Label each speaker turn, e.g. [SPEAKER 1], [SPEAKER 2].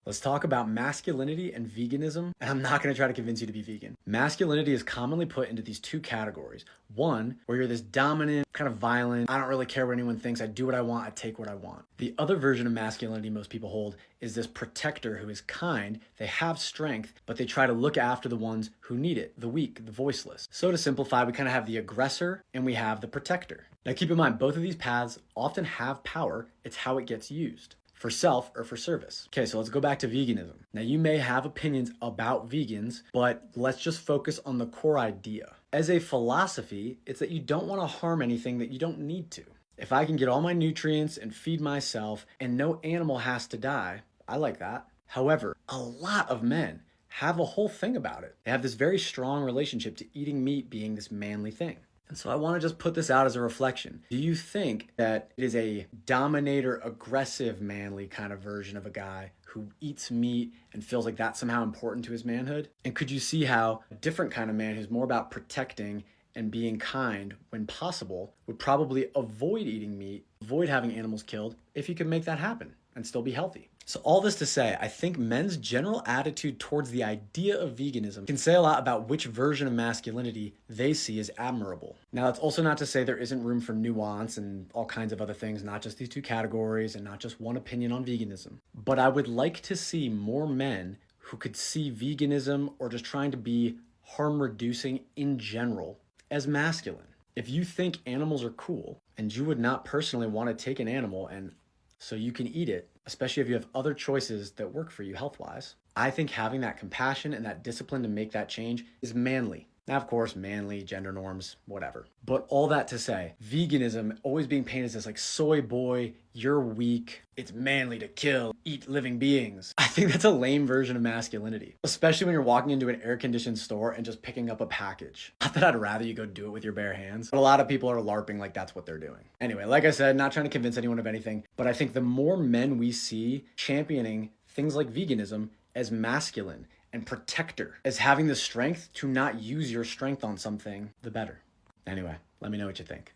[SPEAKER 1] Let's talk about masculinity and veganism, and I'm not going to try to convince you to be vegan. Masculinity is commonly put into these two categories. One, where you're this dominant, kind of violent, I don't really care what anyone thinks, I do what I want, I take what I want. The other version of masculinity most people hold is this protector who is kind, they have strength, but they try to look after the ones who need it, the weak, the voiceless. So to simplify, we kind of have the aggressor and we have the protector. Now keep in mind, both of these paths often have power, it's how it gets used. For self or for service. Okay, so let's go back to veganism. Now you may have opinions about vegans, but let's just focus on the core idea. As a philosophy, it's that you don't want to harm anything that you don't need to. If I can get all my nutrients and feed myself and no animal has to die, I like that. However, a lot of men have a whole thing about it. They have this very strong relationship to eating meat being this manly thing. And so I want to just put this out as a reflection. Do you think that it is a dominator, aggressive, manly kind of version of a guy who eats meat and feels like that's somehow important to his manhood? And could you see how a different kind of man who's more about protecting and being kind when possible would probably avoid eating meat, avoid having animals killed if he could make that happen and still be healthy? So all this to say, I think men's general attitude towards the idea of veganism can say a lot about which version of masculinity they see as admirable. Now, that's also not to say there isn't room for nuance and all kinds of other things, not just these two categories and not just one opinion on veganism. But I would like to see more men who could see veganism or just trying to be harm reducing in general as masculine. If you think animals are cool and you would not personally want to take an animal and so you can eat it, especially if you have other choices that work for you health-wise, I think having that compassion and that discipline to make that change is manly. Now, of course, manly, gender norms, whatever. But all that to say, veganism always being painted as this like soy boy, you're weak, it's manly to kill, eat living beings. I think that's a lame version of masculinity, especially when you're walking into an air-conditioned store and just picking up a package. Not that I'd rather you go do it with your bare hands, but a lot of people are LARPing like that's what they're doing. Anyway, like I said, not trying to convince anyone of anything, but I think the more men we see championing things like veganism as masculine and protector, as having the strength to not use your strength on something, the better. Anyway, let me know what you think.